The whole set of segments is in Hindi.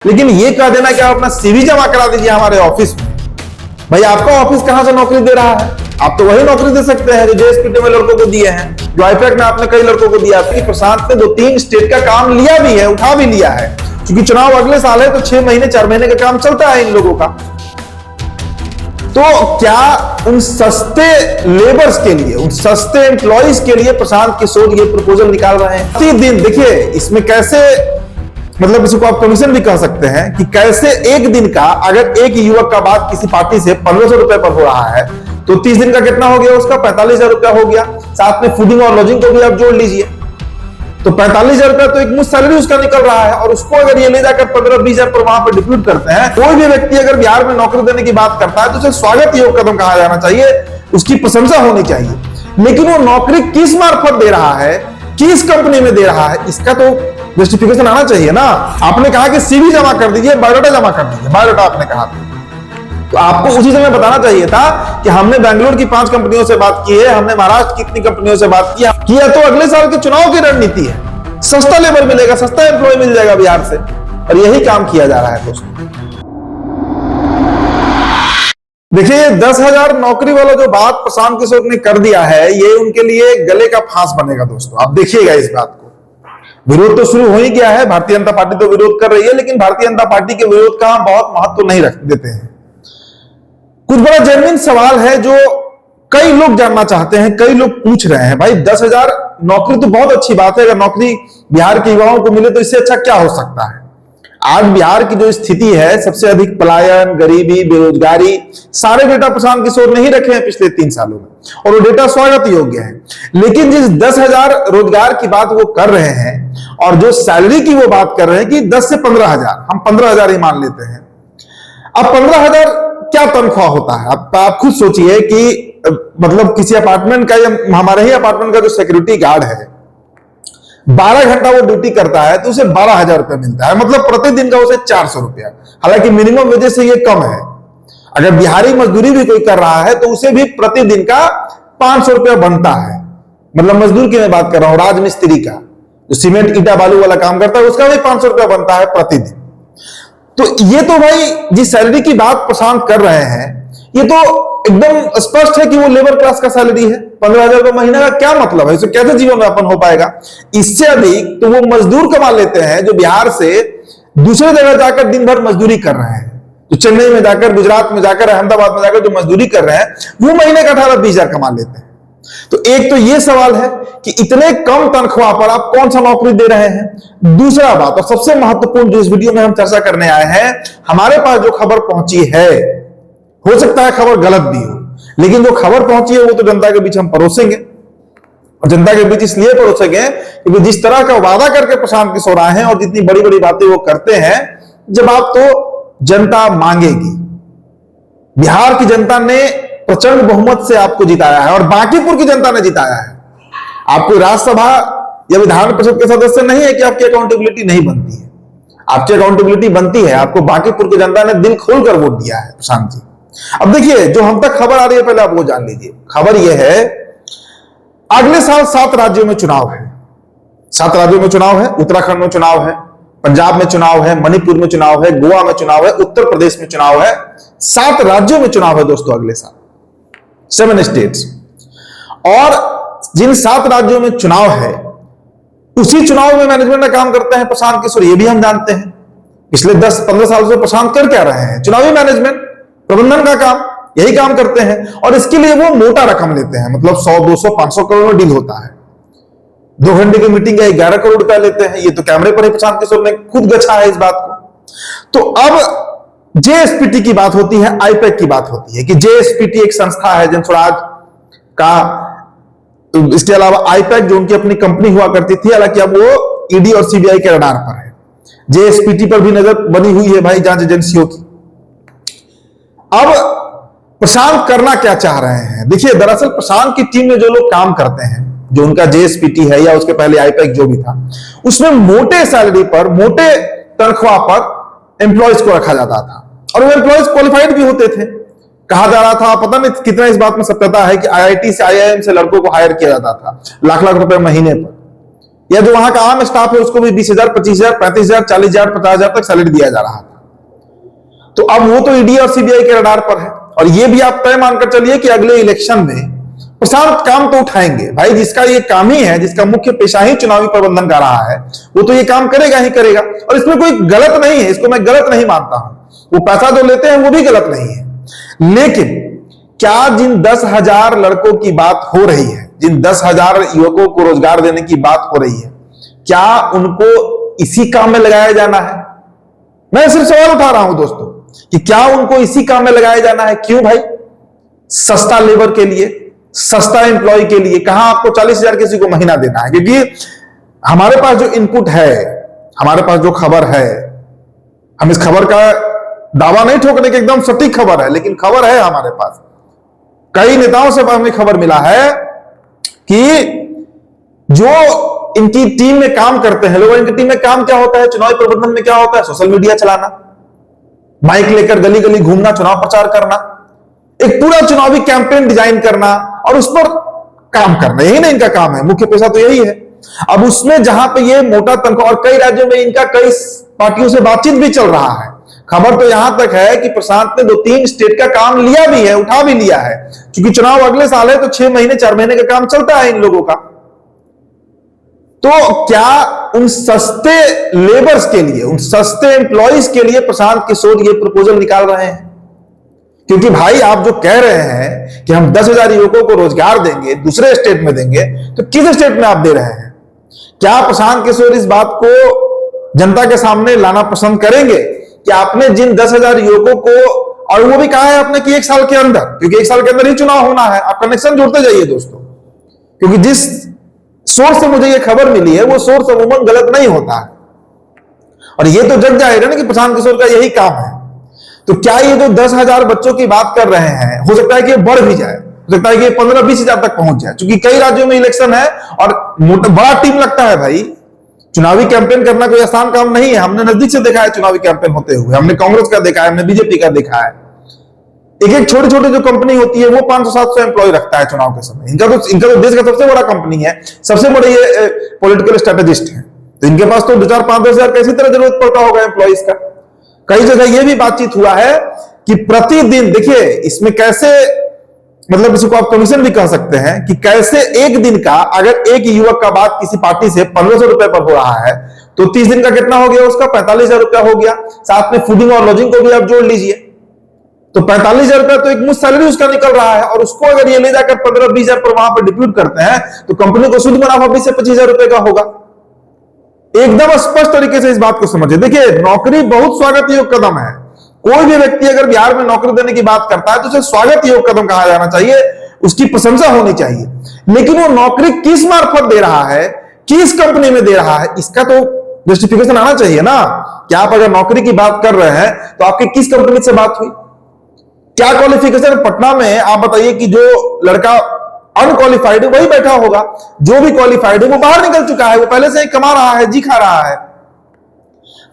लेकिन ये कह देना कि आप अपना सीवी जमा करा दीजिए हमारे ऑफिस में। भाई आपका ऑफिस कहां से नौकरी दे रहा है? आप तो वही नौकरी दे सकते हैं जो जेएसपीटी में लड़कों को दिए हैं, जो आईपैक में आपने कई लड़कों को दिया। प्रशांत ने 2-3 स्टेट का काम लिया भी है, उठा भी लिया है। क्योंकि चुनाव अगले साल है तो 6 महीने 4 महीने का काम चलता है इन लोगों का। तो क्या उन सस्ते लेबर्स के लिए, उन सस्ते एम्प्लॉइज के लिए प्रशांत किशोर ये प्रपोजल निकाल रहे हैं? 30 दिन देखिए इसमें कैसे, मतलब इसको आप कमीशन भी कह सकते हैं कि कैसे एक दिन का, अगर एक युवक का बात किसी पार्टी से 1500 रुपए पर हो रहा है तो 30 दिन का कितना हो गया उसका? 45,000 रुपया हो गया। साथ में फूडिंग और लॉजिंग को भी आप जोड़ लीजिए तो 45,000 रुपया तो एक मुश्त सैलरी उसका निकल रहा है। और उसको अगर ये ले जाकर 15-20,000 पर वहां पर डिप्यूट करते हैं, कोई भी व्यक्ति अगर बिहार में नौकरी देने की बात करता है तो उसे स्वागत योग्य कदम कहा जाना चाहिए, उसकी प्रशंसा होनी चाहिए। लेकिन वो नौकरी किस मार्फत दे रहा है, किस कंपनी में दे रहा है, इसका तो जस्टिफिकेशन आना चाहिए ना। आपने कहा कि सीवी जमा कर दीजिए, बायोडाटा जमा कर दीजिए, बायोडाटा आपने कहा तो आपको उसी समय बताना चाहिए था कि हमने बेंगलुरु की 5 कंपनियों से बात की है, हमने महाराष्ट्र की कितनी कंपनियों से बात किया तो अगले साल के चुनाव की रणनीति है। सस्ता लेबर मिलेगा, सस्ता एम्प्लॉय मिल जाएगा बिहार से, और यही काम किया जा रहा है दोस्तों। देखिए 10,000 नौकरी वाला जो बात प्रशांत किशोर ने कर दिया है, ये उनके लिए गले का फांस बनेगा दोस्तों। आप देखिएगा इस बात को। विरोध तो शुरू हो ही गया है, भारतीय जनता पार्टी तो विरोध कर रही है, लेकिन भारतीय जनता पार्टी के विरोध का हम बहुत महत्व नहीं रख देते हैं। कुछ बड़ा जेन्युइन सवाल है जो कई लोग जानना चाहते हैं, कई लोग पूछ रहे हैं। भाई 10,000 नौकरी तो बहुत अच्छी बात है, अगर नौकरी बिहार के युवाओं को मिले तो इससे अच्छा क्या हो सकता है। आज बिहार की जो स्थिति है, सबसे अधिक पलायन, गरीबी, बेरोजगारी, सारे डेटा प्रशांत किशोर ने ही रखे हैं पिछले 3 सालों में, और वो डेटा स्वागत योग्य है। लेकिन जिस 10,000 रोजगार की बात वो कर रहे हैं और जो सैलरी की वो बात कर रहे हैं कि 10 से 15,000, हम 15,000 ही मान लेते हैं। अब 15,000 क्या तनख्वाह होता है? आप खुद सोचिए कि मतलब किसी अपार्टमेंट का या हमारे ही अपार्टमेंट का जो सिक्योरिटी गार्ड है 12 घंटा वो ड्यूटी करता है तो उसे 12,000 रुपया मिलता है, मतलब प्रतिदिन का उसे 400 रुपया। हालांकि मिनिमम वेजेस से ये कम है। अगर बिहारी मजदूरी भी कोई कर रहा है तो उसे भी प्रतिदिन का 500 रुपया बनता है। मतलब मजदूर की मैं बात कर रहा हूं, राजमिस्त्री का, जो सीमेंट ईटा बालू वाला काम करता है, उसका भी 500 रुपया बनता है प्रतिदिन। तो ये तो भाई जिस सैलरी की बात प्रशांत कर रहे हैं, ये तो एकदम स्पष्ट है कि वो लेबर क्लास का सैलरी है। 15,000 रुपये महीने का क्या मतलब है? इसे कैसे जीवन यापन हो पाएगा? इससे अधिक तो वो मजदूर कमा लेते हैं जो बिहार से दूसरे जगह जाकर दिन भर मजदूरी कर रहे हैं, जो चेन्नई में जाकर, गुजरात में जाकर, अहमदाबाद में जाकर जो मजदूरी कर रहे हैं, वो महीने का 18-20,000 कमा लेते हैं। तो एक तो ये सवाल है कि इतने कम तनख्वाह पर आप कौन सा नौकरी दे रहे हैं। दूसरा बात, और सबसे महत्वपूर्ण जो इस वीडियो में हम चर्चा करने आए हैं, हमारे पास जो खबर पहुंची है, हो सकता है खबर गलत भी हो, लेकिन जो खबर पहुंची है वो तो जनता के बीच हम परोसेंगे। और जनता के बीच इसलिए परोसेंगे क्योंकि जिस तरह का वादा करके प्रशांत किशोर आए हैं और जितनी बड़ी बड़ी बातें वो करते हैं, जवाब तो जनता मांगेगी। बिहार की जनता ने प्रचंड बहुमत से आपको जिताया है और बांकीपुर की जनता ने जिताया है। आपको राज्यसभा या विधान परिषद के सदस्य नहीं है कि आपकी अकाउंटेबिलिटी नहीं बनती है, आपकी अकाउंटेबिलिटी बनती है। आपको बांकीपुर की जनता ने दिल खोलकर वोट दिया है प्रशांत जी। अब देखिए जो हम तक खबर आ रही है, पहले आप वो जान लीजिए। खबर यह है अगले साल 7 राज्यों में चुनाव है। 7 राज्यों में चुनाव है। उत्तराखंड में चुनाव है, पंजाब में चुनाव है, मणिपुर में चुनाव है, गोवा में चुनाव है, उत्तर प्रदेश में चुनाव है। 7 राज्यों में चुनाव है दोस्तों अगले साल, 7 स्टेट्स। और जिन 7 राज्यों में चुनाव है, उसी चुनाव में मैनेजमेंट का काम करते हैं प्रशांत किशोर, ये भी हम जानते हैं। पिछले 10-15 साल से प्रशांत कर क्या रहे हैं? चुनावी मैनेजमेंट, प्रबंधन का काम, यही काम करते हैं। और इसके लिए वो मोटा रकम लेते हैं, मतलब 100, 200, 500 करोड़ में डील होता है। 2 घंटे की मीटिंग का 11 करोड़ रुपया लेते हैं। ये तो कैमरे पर ही प्रशांत किशोर ने खुद गछा है इस बात को। तो अब जेएसपीटी की बात होती है, आईपैक की बात होती है कि जेएसपीटी एक संस्था है जनस्वराज का। इसके अलावा आईपैक जो उनकी अपनी कंपनी हुआ करती थी, हालांकि अब वो ईडी और सीबीआई के रडार पर है। जेएसपीटी पर भी नजर बनी हुई है भाई जांच एजेंसियों की। अब प्रशांत करना क्या चाह रहे हैं? देखिए दरअसल प्रशांत की टीम में जो लोग काम करते हैं, जो उनका जेएसपीटी है या उसके पहले आईपैक जो भी था, उसमें मोटे सैलरी पर, मोटे तनख्वाह पर एम्प्लॉयज को रखा जाता था। और वो एम्प्लॉयज क्वालिफाइड भी होते थे। कहा जा रहा था, पता नहीं कितना इस बात में सत्यता है, कि आईआईटी से, आईआईएम से लड़कों को हायर किया जाता था लाख लाख रुपए महीने पर। या जो वहां का आम स्टाफ है उसको भी 20,000, 25,000, 35,000, 40,000, 50,000 तक सैलरी दिया जा रहा था। तो अब वो तो ईडी और सीबीआई के रडार पर है, और ये भी आप तय मानकर चलिए कि अगले इलेक्शन में प्रशांत काम तो उठाएंगे। भाई जिसका ये काम ही है, जिसका मुख्य पेशा ही चुनावी प्रबंधन का रहा है, वो तो ये काम करेगा ही करेगा, और इसमें कोई गलत नहीं है, इसको मैं गलत नहीं मानता हूं। वो पैसा जो लेते हैं वो भी गलत नहीं है, लेकिन क्या जिन 10,000 लड़कों की बात हो रही है, जिन 10,000 युवकों को रोजगार देने की बात हो रही है, क्या उनको इसी काम में लगाया जाना है? मैं सिर्फ सवाल उठा रहा हूं दोस्तों कि क्या उनको इसी काम में लगाया जाना है? क्यों भाई? सस्ता लेबर के लिए, सस्ता एम्प्लॉय के लिए कहां आपको 40,000 किसी को महीना देना है? क्योंकि हमारे पास जो इनपुट है, हमारे पास जो खबर है, हम इस खबर का दावा नहीं ठोकने की, एकदम सटीक खबर है, लेकिन खबर है हमारे पास। कई नेताओं से हमें खबर मिला है कि जो इनकी टीम में काम करते हैं लोग, इनकी टीम में काम क्या होता है, चुनावी प्रबंधन में क्या होता है? सोशल मीडिया चलाना, माइक लेकर गली गली घूमना, चुनाव प्रचार करना, एक पूरा चुनावी कैंपेन डिजाइन करना और उस पर काम करना, यही ना इनका काम है, मुख्य पेशा तो यही है। अब उसमें जहां पे ये मोटा तनख्वाह, और कई राज्यों में इनका कई पार्टियों से बातचीत भी चल रहा है। खबर तो यहां तक है कि प्रशांत ने 2-3 स्टेट का काम लिया भी है, उठा भी लिया है, क्योंकि चुनाव अगले साल है, तो 6 महीने 4 महीने का काम चलता है इन लोगों का। तो क्या उन सस्ते लेबर्स के लिए, उन सस्ते एम्प्लॉइज के लिए प्रशांत किशोर ये प्रपोजल निकाल रहे हैं? क्योंकि भाई आप जो कह रहे हैं कि हम 10,000 युवकों को रोजगार देंगे, दूसरे स्टेट में देंगे, तो किस स्टेट में आप दे रहे हैं? क्या प्रशांत किशोर इस बात को जनता के सामने लाना पसंद करेंगे कि आपने जिन 10,000 युवकों को, और वो भी कहा है आपने कि 1 साल के अंदर, क्योंकि 1 साल के अंदर ही चुनाव होना है, आप कनेक्शन जोड़ते जाइए दोस्तों, क्योंकि जिस सोर्स से मुझे ये खबर मिली है वो सोर्स अमूमन गलत नहीं होता है, और ये तो जग जाहिर है ना कि प्रशांत किशोर का यही काम है। तो क्या ये जो 10,000 बच्चों की बात कर रहे हैं, हो सकता है कि ये बढ़ भी जाए, हो सकता है कि 15-20 हजार तक पहुंच जाए, क्योंकि कई राज्यों में इलेक्शन है और बड़ा टीम लगता है भाई। चुनावी कैंपेन करना कोई आसान काम नहीं है, हमने नजदीक से देखा है चुनावी कैंपेन होते हुए, हमने कांग्रेस का देखा है, हमने बीजेपी का देखा है। एक छोटी छोटी जो कंपनी होती है वो 500-700 एम्प्लॉय रखता है चुनाव के समय। इनका तो देश का सबसे बड़ा कंपनी है, सबसे बड़े ये पॉलिटिकल स्ट्रेटेजिस्ट हैं, तो इनके पास तो 2-4, 5-10 हजार कैसी तरह जरूरत पड़ता होगा एम्प्लॉइज का। कई जगह ये भी बातचीत हुआ है कि प्रतिदिन, देखिए इसमें कैसे, मतलब इसको आप कमीशन भी कह सकते हैं, कि कैसे एक दिन का, अगर एक युवक का बात किसी पार्टी से 1,500 रुपए पर हो रहा है, तो 30 दिन का कितना हो गया उसका? 45,000 रुपया हो गया। साथ में फूडिंग और लॉजिंग को भी आप जोड़ लीजिए, तो 45,000 रुपया तो एक मुश्त सैलरी उसका निकल रहा है, और उसको अगर ये ले जाकर 15-20 हजार पर वहां पर डिप्यूट करते हैं, तो कंपनी को शुद्ध मुनाफा 20 से 25 हजार रुपए का होगा। एकदम स्पष्ट तरीके से इस बात को समझिए। देखिए, नौकरी बहुत स्वागत योग्य कदम है। कोई भी व्यक्ति अगर बिहार में नौकरी देने की बात करता है तो उसे स्वागत योग्य कदम कहा जाना चाहिए, उसकी प्रशंसा होनी चाहिए। लेकिन वो नौकरी किस मार्फत दे रहा है, किस कंपनी में दे रहा है, इसका तो जस्टिफिकेशन आना चाहिए ना। कि आप अगर नौकरी की बात कर रहे हैं तो आपकी किस कंपनी से बात हुई, क्या क्वालिफिकेशन? पटना में आप बताइए कि जो लड़का अनक्वालिफाइड है वही बैठा होगा, जो भी क्वालिफाइड है वो बाहर निकल चुका है, वो पहले से ही कमा रहा है, जी खा रहा है।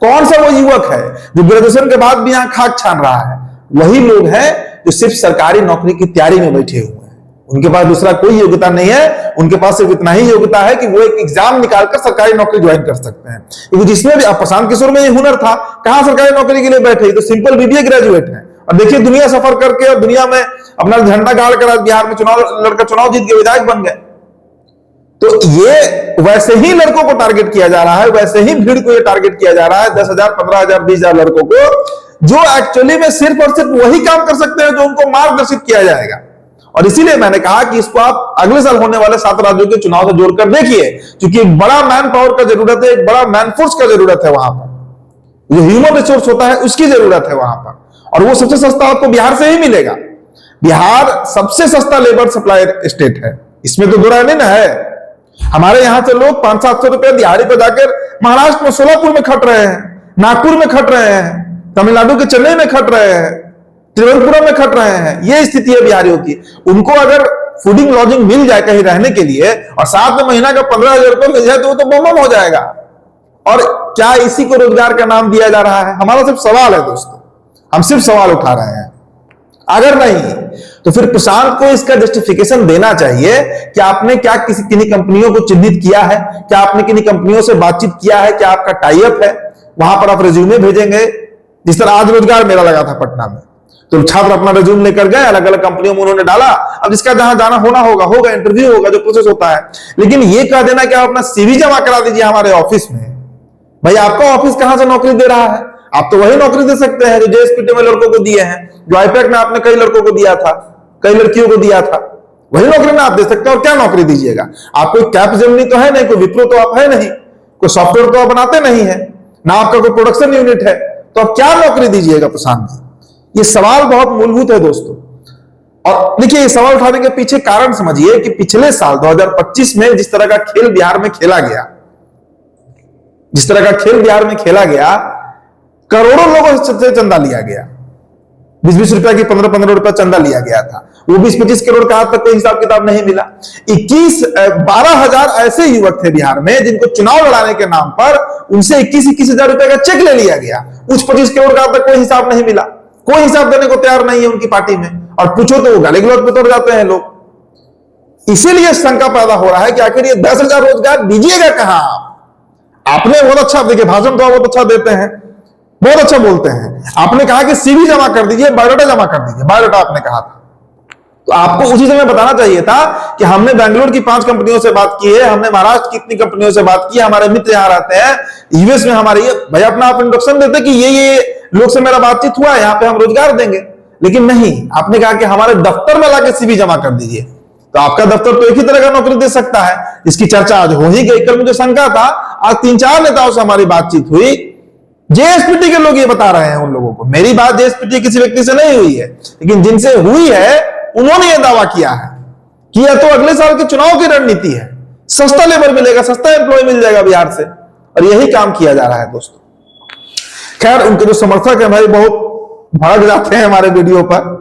कौन सा वो युवक है जो ग्रेजुएशन के बाद भी यहां खाक छान रहा है? वही लोग हैं जो सिर्फ सरकारी नौकरी की तैयारी में बैठे हुए हैं, उनके पास दूसरा कोई योग्यता नहीं है, उनके पास सिर्फ इतना ही योग्यता है कि वो एक एग्जाम निकालकर सरकारी नौकरी ज्वाइन कर सकते हैं। क्योंकि जिसमें भी, अब प्रशांत किशोर में ये हुनर था, कहां सरकारी नौकरी के लिए बैठे, तो सिंपल बीबीए ग्रेजुएट है, और देखिए दुनिया सफर करके और दुनिया में अपना झंडा गाड़ कर आज बिहार में चुनाव जीत के विधायक बन गए। तो ये वैसे ही लड़कों को टारगेट किया जा रहा है, वैसे ही भीड़ को ये टारगेट किया जा रहा है, 10,000, 15,000, 20,000 लड़कों को, जो एक्चुअली में सिर्फ और सिर्फ वही काम कर सकते हैं जो उनको मार्गदर्शित किया जाएगा। और इसीलिए मैंने कहा कि इसको आप अगले साल होने वाले 7 राज्यों के चुनाव से जोड़कर देखिए, क्योंकि एक बड़ा मैन पावर का जरूरत है, एक बड़ा मैन फोर्स का जरूरत है वहां पर, जो ह्यूमन रिसोर्स होता है उसकी जरूरत है वहां पर, और वो सबसे सस्ता आपको बिहार से ही मिलेगा। बिहार सबसे सस्ता लेबर सप्लायर स्टेट है, इसमें तो बुरा नहीं ना है। हमारे यहां से लोग 500-700 रुपए दिहाड़ी पर जाकर महाराष्ट्र में सोलापुर में खट रहे हैं, नागपुर में खट रहे हैं, तमिलनाडु के चेन्नई में खट रहे हैं, त्रिवेंद्रपुरम में खट रहे हैं। ये स्थिति है बिहारियों की। उनको अगर फूडिंग लॉजिंग मिल जाए कहीं रहने के लिए, और साथ में महीना का 15,000 रुपए मिल जाए, तो वो तो बम हो जाएगा। और क्या इसी को रोजगार का नाम दिया जा रहा है? हमारा सिर्फ सवाल है दोस्तों, हम सिर्फ सवाल उठा रहे हैं। अगर नहीं तो फिर प्रशांत को इसका जस्टिफिकेशन देना चाहिए कि आपने क्या किन्हीं कंपनियों को चिन्हित किया है, क्या आपने किन्हीं कंपनियों से बातचीत किया है, क्या आपका टाई अप है, वहां पर आप रिज्यूमे भेजेंगे। जिस तरह आज रोजगार मेला लगा था पटना में, तो छात्र अपना रिज्यूम लेकर गए, अलग अलग कंपनियों में उन्होंने डाला। अब जिसका जहां जाना होगा, इंटरव्यू होगा, जो प्रोसेस होता है। लेकिन ये कह देना कि आप अपना सीवी जमा करा दीजिए हमारे ऑफिस में, भाई आपका ऑफिस कहां से नौकरी दे रहा है? आप तो वही नौकरी दे सकते हैं जो जेएसपीटी में लड़कों को दिए हैं, जो आईपैक में आपने कई लड़कों को दिया था, कई लड़कियों को दिया था, वही नौकरी में आप दे सकते हैं। और क्या नौकरी दीजिएगा? आप कोई कैपजेमिनी तो है नहीं, कोई विप्रो तो आप है नहीं, कोई सॉफ्टवेयर तो आप बनाते नहीं है ना, आपका कोई प्रोडक्शन यूनिट है, तो आप क्या नौकरी दीजिएगा प्रशांत जी? ये सवाल बहुत मूलभूत है दोस्तों। और देखिए, ये सवाल उठाने के पीछे कारण समझिए कि पिछले साल 2025 में जिस तरह का खेल बिहार में खेला गया, करोड़ों लोगों से चंदा लिया गया, 20-20 रुपया की 15-15 रुपया चंदा लिया गया था। वो 20-25 करोड़ का आज तक कोई हिसाब किताब नहीं मिला। 12,000 ऐसे युवक थे बिहार में जिनको चुनाव लड़ाने के नाम पर उनसे 21 हजार रुपए का चेक ले लिया गया। उस 25 करोड़ का आज तक कोई हिसाब नहीं मिला, कोई हिसाब देने को तैयार नहीं है उनकी पार्टी में। और पूछो तो वो गाली गलौज पे तोड़ जाते हैं लोग। इसीलिए शंका पैदा हो रहा है कि आखिर ये 10,000 रोजगार दीजिएगा कहां? आपने बहुत अच्छा, देखिए भाषण तो बहुत अच्छा देते हैं, बहुत अच्छा बोलते हैं। आपने कहा कि सीवी जमा कर दीजिए, बायोडाटा जमा कर दीजिए, बायोडाटा आपने कहा था, तो आपको उसी समय बताना चाहिए था कि हमने बेंगलुरु की 5 कंपनियों से बात की है, हमने महाराष्ट्र की इतनी कंपनियों से बात की है, हमारे मित्र यहां रहते हैं, यूएस में हमारे, ये भाई अपना आप इंट्रोडक्शन देते कि ये लोग से मेरा बातचीत हुआ है, यहाँ पे हम रोजगार देंगे। लेकिन नहीं, आपने कहा कि हमारे दफ्तर में लाके सीवी जमा कर दीजिए। तो आपका दफ्तर तो एक ही तरह का नौकरी दे सकता है, इसकी चर्चा आज हो ही गई। कल मुझे शंका था, आज 3-4 नेताओं से हमारी बातचीत हुई, जेएसपीटी के लोग ये बता रहे हैं उन लोगों को। मेरी बात जेएसपीटी किसी व्यक्ति से नहीं हुई है, लेकिन जिनसे हुई है उन्होंने ये दावा किया है कि यह तो अगले साल के चुनाव की रणनीति है, सस्ता लेबर मिलेगा, सस्ता एम्प्लॉय मिल जाएगा बिहार से, और यही काम किया जा रहा है दोस्तों। खैर, उनके जो समर्थक हैं भाई बहुत भड़क जाते हैं हमारे वीडियो पर,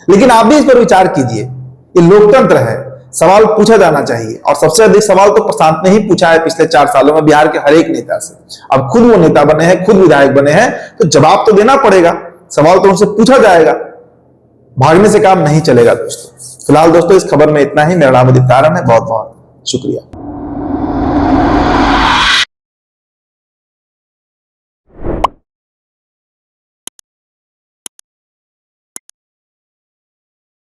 लेकिन आप भी इस पर विचार कीजिए। ये लोकतंत्र है, सवाल पूछा जाना चाहिए। और सबसे अधिक सवाल तो प्रशांत ने ही पूछा है पिछले 4 सालों में बिहार के हर एक नेता से। अब खुद वो नेता बने हैं, खुद विधायक बने हैं, तो जवाब तो देना पड़ेगा, सवाल तो उनसे पूछा जाएगा, भागने से काम नहीं चलेगा दोस्तों। फिलहाल दोस्तों इस खबर में इतना ही। मेरा नाम है, बहुत बहुत शुक्रिया।